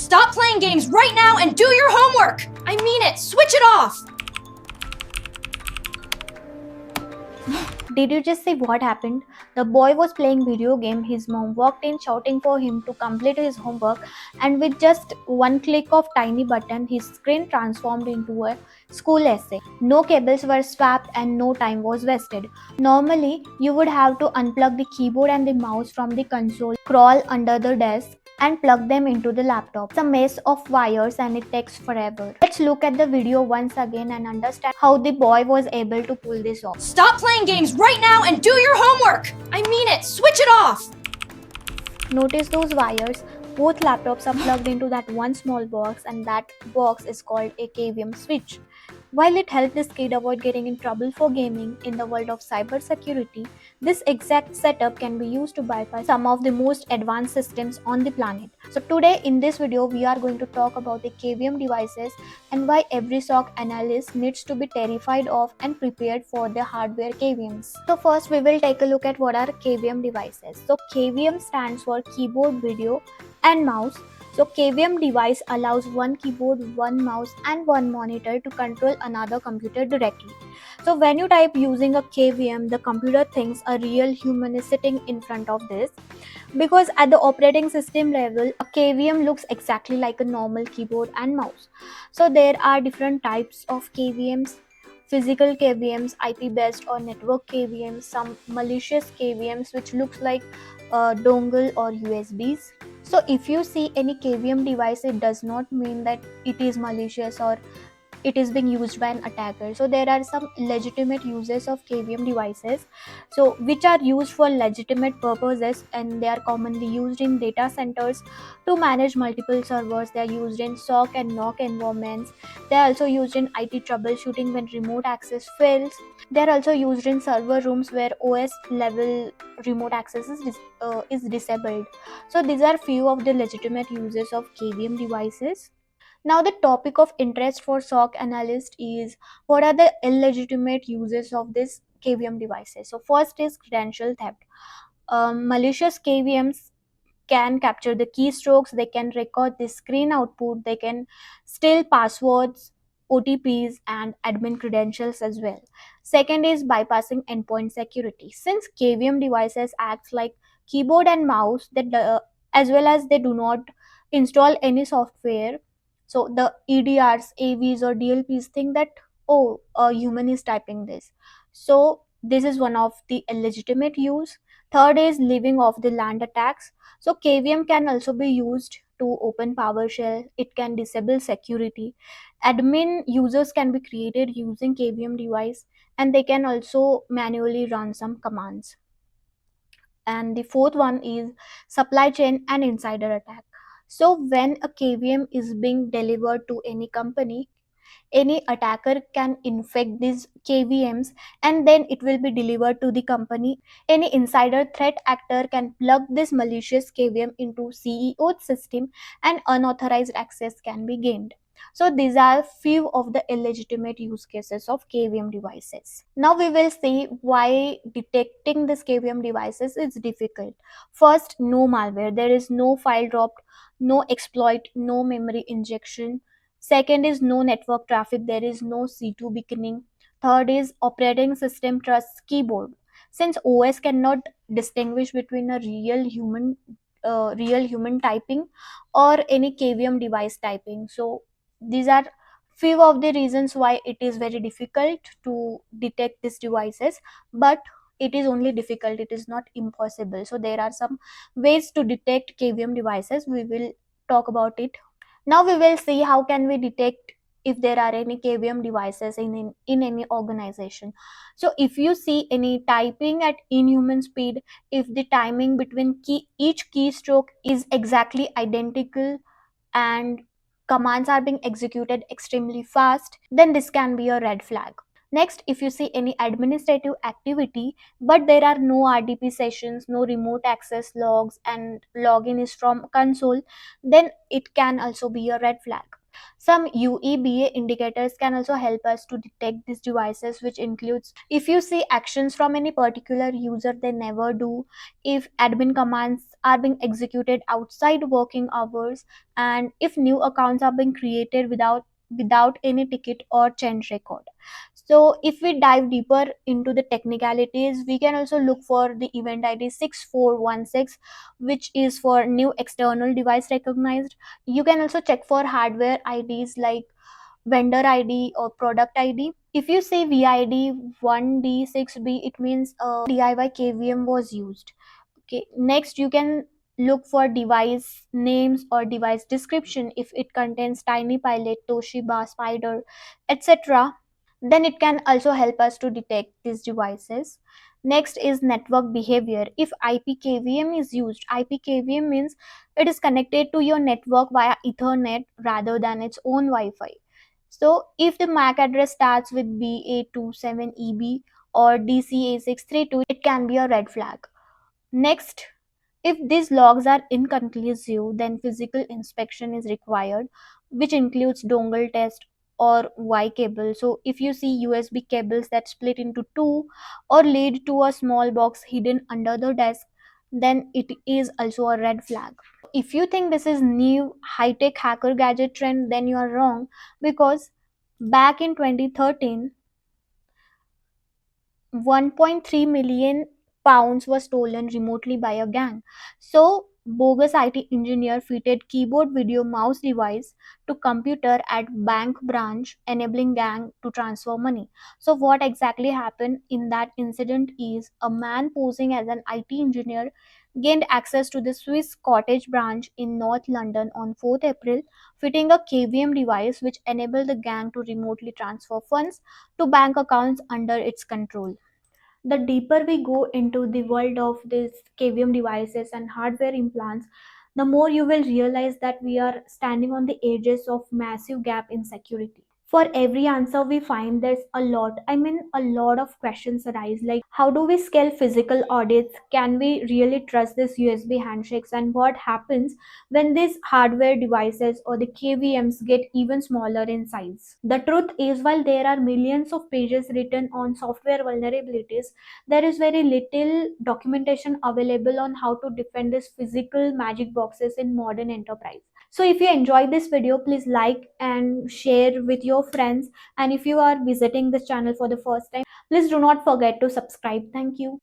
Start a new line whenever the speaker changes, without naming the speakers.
Stop playing games right now and do your homework! I mean it, switch it off!
Did you just see what happened? The boy was playing video game, his mom walked in shouting for him to complete his homework, and with just one click of tiny button, his screen transformed into a school essay. No cables were swapped and no time was wasted. Normally, you would have to unplug the keyboard and the mouse from the console, crawl under the desk, and plug them into the laptop. It's a mess of wires and it takes forever. Let's look at the video once again and understand how the boy was able to pull this off.
Stop playing games right now and do your homework! I mean it, switch it off!
Notice those wires. Both laptops are plugged into that one small box, and that box is called a KVM switch. While it helped this kid avoid getting in trouble for gaming in the world of cybersecurity, this exact setup can be used to bypass some of the most advanced systems on the planet. So today in this video, we are going to talk about the KVM devices and why every SOC analyst needs to be terrified of and prepared for the hardware KVMs. So first we will take a look at what are KVM devices. So KVM stands for keyboard, video and mouse. So KVM device allows one keyboard, one mouse and one monitor to control another computer directly. So when you type using a KVM, the computer thinks a real human is sitting in front of this, because at the operating system level, a KVM looks exactly like a normal keyboard and mouse. So there are different types of KVMs. Physical KVMs, IP-based or network KVMs, some malicious KVMs which looks like a dongle or USBs. So if you see any KVM device, it does not mean that it is malicious or it is being used by an attacker. So there are some legitimate uses of KVM devices, so which are used for legitimate purposes, and they are commonly used in data centers to manage multiple servers. They are used in SOC and NOC environments. They are also used in IT troubleshooting when remote access fails. They are also used in server rooms where OS level remote access is disabled. So these are few of the legitimate uses of KVM devices. Now the topic of interest for SOC analyst is what are the illegitimate uses of this KVM devices. So first is credential theft. Malicious KVMs can capture the keystrokes, they can record the screen output, they can steal passwords, OTPs and admin credentials as well. Second is bypassing endpoint security. Since KVM devices acts like keyboard and mouse, that as well as they do not install any software, so the EDRs, AVs or DLPs think that, oh, a human is typing this. So this is one of the illegitimate use. Third is living off the land attacks. So KVM can also be used to open PowerShell. It can disable security. Admin users can be created using KVM device, and they can also manually run some commands. And the fourth one is supply chain and insider attack. So when a KVM is being delivered to any company, any attacker can infect these KVMs and then it will be delivered to the company. Any insider threat actor can plug this malicious KVM into CEO's system and unauthorized access can be gained. So these are few of the illegitimate use cases of KVM devices. Now we will see why detecting this KVM devices is difficult. First, no malware. There is no file dropped, no exploit, no memory injection. Second is no network traffic, there is no C2 beaconing. Third is operating system trusts keyboard. Since OS cannot distinguish between a real human typing or any KVM device typing. So these are few of the reasons why it is very difficult to detect these devices, but it is only difficult, it is not impossible. So there are some ways to detect KVM devices. We will talk about it. Now we will see how can we detect if there are any KVM devices in any organization. So if you see any typing at inhuman speed, if the timing between each keystroke is exactly identical and commands are being executed extremely fast, then this can be a red flag. Next, if you see any administrative activity, but there are no RDP sessions, no remote access logs, and login is from console, then it can also be a red flag. Some UEBA indicators can also help us to detect these devices, which includes if you see actions from any particular user they never do, if admin commands are being executed outside working hours, and if new accounts are being created without any ticket or change record. So if we dive deeper into the technicalities, we can also look for the event ID 6416, which is for new external device recognized. You can also check for hardware IDs like vendor ID or product ID. If you say VID 1D6B, it means a DIY KVM was used. Okay, next you can look for device names or device description. If it contains Tiny Pilot, Toshiba, Spider, etc., then it can also help us to detect these devices. Next is network behavior. If IPKVM is used, IPKVM means it is connected to your network via Ethernet rather than its own Wi-Fi. So if the MAC address starts with BA27EB or DCA632, it can be a red flag. Next, if these logs are inconclusive, then physical inspection is required, which includes dongle test or Y cable. So if you see USB cables that split into two or lead to a small box hidden under the desk, then it is also a red flag. If you think this is new high-tech hacker gadget trend, then you are wrong, because back in 2013, 1.3 million pounds was stolen remotely by a gang. So, bogus IT engineer fitted keyboard video mouse device to computer at bank branch, enabling gang to transfer money. So, what exactly happened in that incident is a man posing as an IT engineer gained access to the Swiss cottage branch in North London on 4th April, fitting a KVM device which enabled the gang to remotely transfer funds to bank accounts under its control. The deeper we go into the world of these KVM devices and hardware implants, the more you will realize that we are standing on the edges of massive gap in security. For every answer we find, there's a lot of questions arise, like how do we scale physical audits? Can we really trust these USB handshakes? And what happens when these hardware devices or the KVMs get even smaller in size? The truth is, while there are millions of pages written on software vulnerabilities, there is very little documentation available on how to defend these physical magic boxes in modern enterprise. So if you enjoyed this video, please like and share with your friends. And if you are visiting this channel for the first time, please do not forget to subscribe. Thank you.